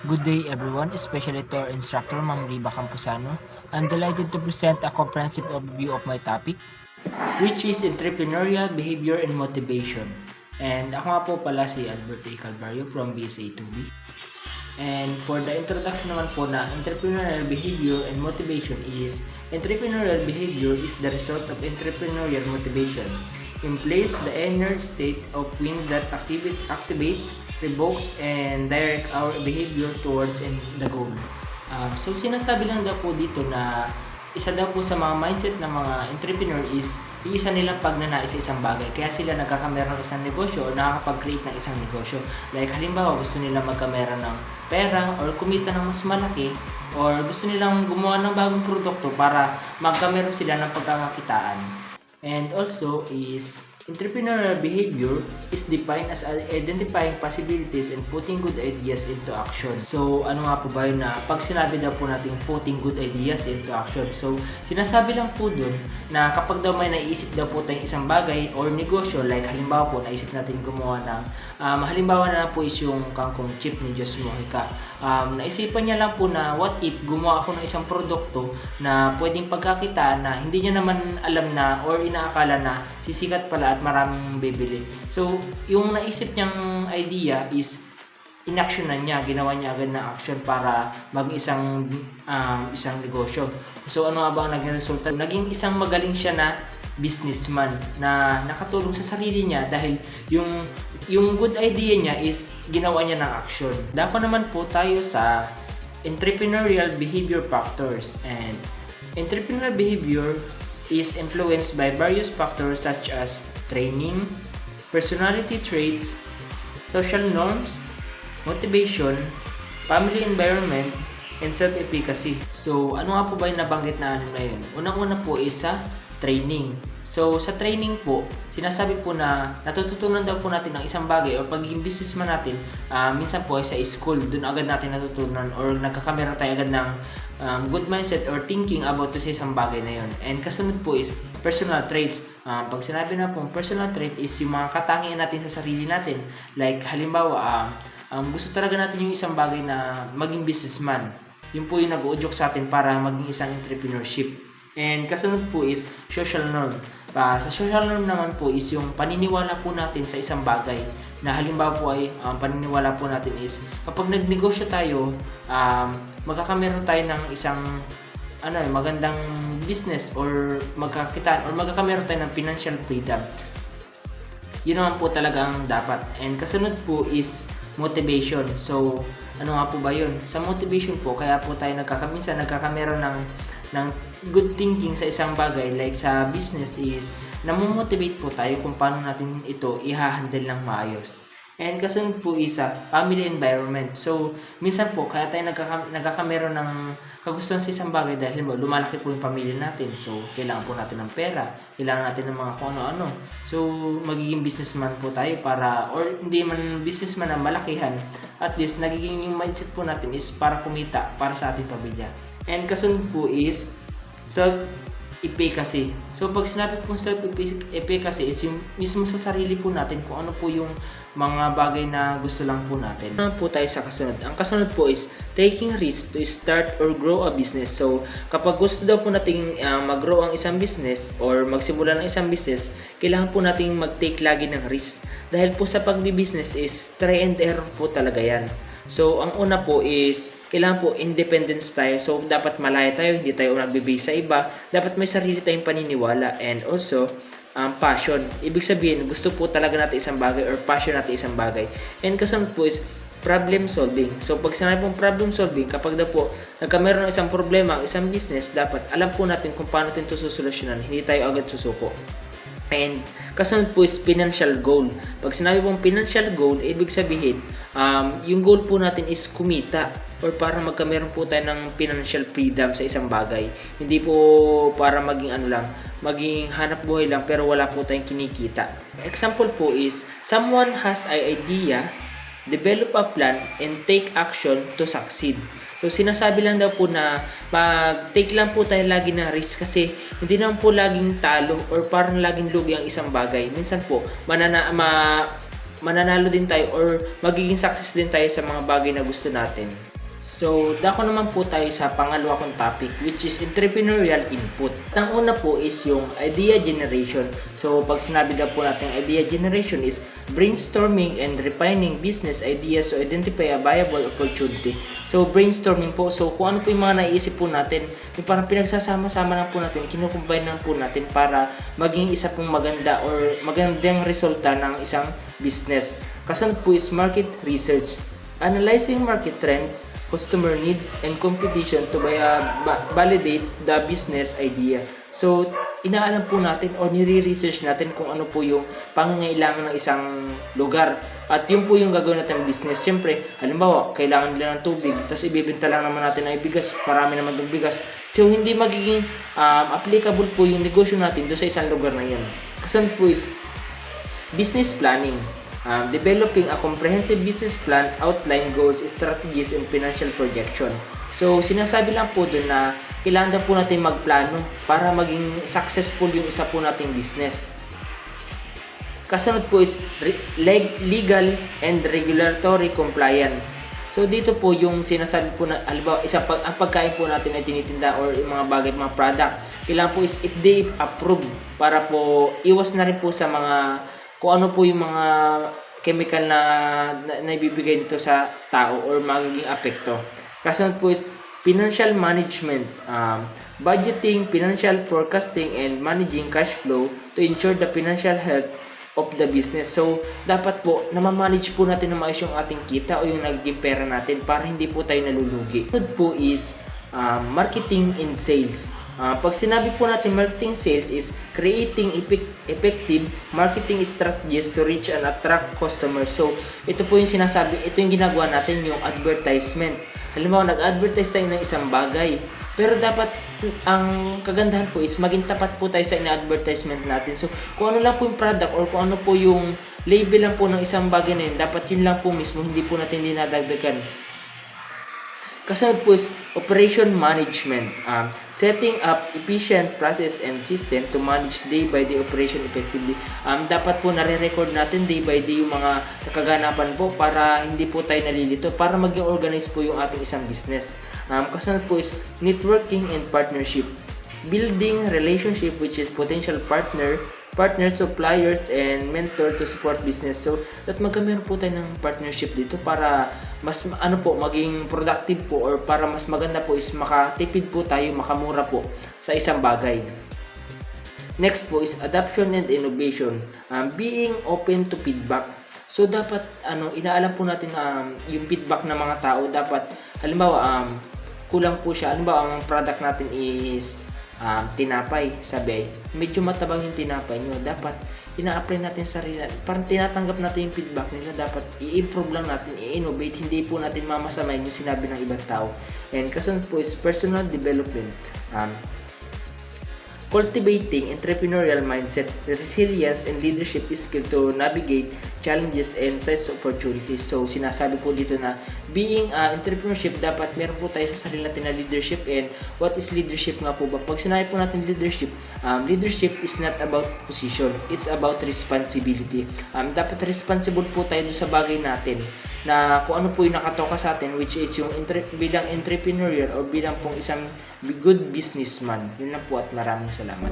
Good day everyone, especially to our instructor, Ma'am Riba Campusano. I'm delighted to present a comprehensive overview of my topic, which is entrepreneurial behavior and motivation. And ako nga po pala si Albert A. Calvario from BSA2B. And for the introduction naman po na entrepreneurial behavior and motivation is, entrepreneurial behavior is the result of entrepreneurial motivation. Implies the inner state of wind that activates, revokes, and direct our behavior towards the goal. So sinasabi lang daw po dito na isa daw po sa mga mindset ng mga entrepreneur is yung isa nilang pagnanais sa isang bagay. Kaya sila nagkakamera ng isang negosyo o nakakapag-create ng isang negosyo. Like halimbawa gusto nila magkamera ng pera or kumita ng mas malaki or gusto nilang gumawa ng bagong produkto para magkamera sila ng pagkakakitaan. And also is entrepreneurial behavior is defined as identifying possibilities and putting good ideas into action. So, ano nga po ba yun na pag sinabi daw po natin putting good ideas into action? So, sinasabi lang po dun na kapag daw may naiisip daw po tayong isang bagay or negosyo, like halimbawa po naisip natin gumawa ng halimbawa na lang po is yung kangkong chip ni Diyos Mojica. Naisipan niya lang po na what if gumawa ako ng isang produkto na pwedeng pagkakitaan na hindi niya naman alam na or inaakala na sisikat pala at maraming bibili. So, yung naisip niyang idea is inaksyonan niya, ginawa niya agad na action para isang negosyo. So, ano nga ba ang naging resulta? Naging isang magaling siya na businessman na nakatulong sa sarili niya dahil yung good idea niya is ginawa niya ng action. Dako naman po tayo sa entrepreneurial behavior factors, and entrepreneurial behavior is influenced by various factors such as training, personality traits, social norms, motivation, family environment, and self-efficacy. So, ano nga po ba yung nabanggit na ano na yun? Unang-una po is sa training. So, sa training po, sinasabi po na natututunan daw po natin ng isang bagay o pagiging businessman natin, minsan po ay sa school, doon agad natin natutunan or nagkakamera tayo agad ng good mindset or thinking about to sa isang bagay na yun. And kasunod po is personal traits. Pag sinabi na po, personal trait is yung mga katangian natin sa sarili natin. Like, halimbawa, gusto talaga natin yung isang bagay na maging businessman. Yun po yung nag-uudyok sa atin para maging isang entrepreneurship. And kasunod po is social norm. Sa social norm naman po is yung paniniwala po natin sa isang bagay. Na halimbawa po ay paniniwala po natin is kapag nagnegosyo tayo, magkakameron tayo ng isang magandang business or magkakitaan or magkakameron tayo ng financial freedom. Yun naman po talaga ang dapat. And kasunod po is motivation. So, ano nga po ba yun? Sa motivation po, kaya po tayo nagkakameron ng good thinking sa isang bagay like sa business is namomotivate po tayo kung paano natin ito i-handle ng maayos. And kasunod po isa, family environment. So, minsan po, kaya tayo nagkakameron ng kagustuhan sa isang bagay dahil lumalaki po yung pamilya natin. So, kailangan po natin ng pera, kailangan natin ng mga kung ano-ano. So, magiging businessman po tayo para, or hindi man businessman na malakihan, at least nagiging yung mindset po natin is para kumita, para sa ating pamilya. And kasunod po is self-efficacy. So, pag sinabi po self-efficacy is yung mismo sa sarili po natin kung ano po yung mga bagay na gusto lang po natin. Ano po tayo sa kasunod? Ang kasunod po is taking risk to start or grow a business. So, kapag gusto daw po nating mag-grow ang isang business or magsimula ng isang business, kailangan po nating mag-take lagi ng risk. Dahil po sa pagbi-business is try and error po talaga yan. So, ang una po is kailangan po independence tayo. So, dapat malaya tayo, hindi tayo nagbe-base sa iba. Dapat may sarili tayong paniniwala and also passion. Ibig sabihin, gusto po talaga natin isang bagay or passion natin isang bagay. And kasunod po is problem solving. So, pag sinabi pong problem solving, kapag na po nagkameron ng isang problema, isang business, dapat alam po natin kung paano natin ito susolusyonan. Hindi tayo agad susuko. And kasunod po is financial goal. Pag sinabi pong financial goal, ibig sabihin, yung goal po natin is kumita or para magkameron po tayo ng financial freedom sa isang bagay. Hindi po para maging maging hanap buhay lang pero wala po tayong kinikita. Example po is, someone has an idea, develop a plan, and take action to succeed. So, sinasabi lang daw po na mag-take lang po tayo lagi ng risk kasi hindi naman po laging talo or parang laging lugi ang isang bagay. Minsan po, mananalo din tayo or magiging success din tayo sa mga bagay na gusto natin. So, dako naman po tayo sa pangalawa kong topic, which is entrepreneurial input. Ang una po is yung idea generation. So, pag sinabi daw po natin idea generation is brainstorming and refining business ideas to identify a viable opportunity. So, brainstorming po. So, kung ano po yung mga naiisip po natin, yung parang pinagsasama-sama lang po natin, kinukumbine lang po natin para maging isa pong maganda or magandang resulta ng isang business. Kasunod po is market research. Analyzing market trends, customer needs, and competition to validate the business idea. So, inaalam po natin o nire-research natin kung ano po yung pangangailangan ng isang lugar. At yun po yung gagawin natin ng business. Siyempre, halimbawa, kailangan nila ng tubig, tapos ibibenta lang naman natin ay bigas, marami naman ng bigas. So, hindi magiging applicable po yung negosyo natin doon sa isang lugar na yan. Kasunod po is business planning. Developing a comprehensive business plan, outline goals, strategies, and financial projection. So, sinasabi lang po doon na kailangan daw po natin magplano para maging successful yung isa po nating business. Kasunod po is legal and regulatory compliance. So, dito po yung sinasabi po na, halimbawa, ang pagkain po natin ay tinitinda or yung mga bagay, mga product, kailangan po is FDA approved para po iwas na rin po sa mga kung ano po yung mga chemical na ibibigay dito sa tao or magiging apekto. Kasunod po is financial management, budgeting, financial forecasting, and managing cash flow to ensure the financial health of the business. So, dapat po na-manage po natin na maayos yung ating kita o yung nagiging pera natin para hindi po tayo nalulugi. Kasunod po is marketing and sales. Pag sinabi po natin marketing sales is creating effective marketing strategies to reach and attract customers. So, ito po yung sinasabi, ito yung ginagawa natin, yung advertisement. Halimbawa, nag-advertise tayo ng isang bagay. Pero dapat, ang kagandahan po is maging tapat po tayo sa ina-advertisement natin. So, kung ano lang po yung product or kung ano po yung label lang po ng isang bagay na yun, dapat yun lang po mismo, hindi po natin dinadagdagan. Kasunod po is operation management, setting up efficient process and system to manage day by day operation effectively. Dapat po nare-record natin day by day yung mga kaganapan po para hindi po tayo nalilito, para maging organized po yung ating isang business. Kasunod po is networking and partnership, building relationship which is potential partners, suppliers, and mentor to support business. So, that magkameron po tayo ng partnership dito para mas maging productive po or para mas maganda po is makatipid po tayo, makamura po sa isang bagay. Next po is adoption and innovation, being open to feedback. So, dapat inaalam po natin yung feedback ng mga tao. Dapat, halimbawa, kulang po siya. Halimbawa, ang product natin is tinapay, sabi, medyo matabang yung tinapay nyo, dapat ina-apply natin sa sarili, parang tinatanggap natin yung feedback nila, dapat i-improve lang natin, i-innovate, hindi po natin mamasamayin yung sinabi ng ibang tao. And kasunod po is personal development, cultivating entrepreneurial mindset, resilience, and leadership skill to navigate challenges and seize opportunities. So, sinasabi po dito na being entrepreneurship, dapat meron po tayo sa sarili natin na leadership. And what is leadership nga po ba? Pag sinabi po natin leadership, leadership is not about position. It's about responsibility. Dapat responsible po tayo sa bagay natin na kung ano po yung nakatoka sa atin, which is yung bilang entrepreneurial o bilang pong isang good businessman. Yun lang po at maraming salamat.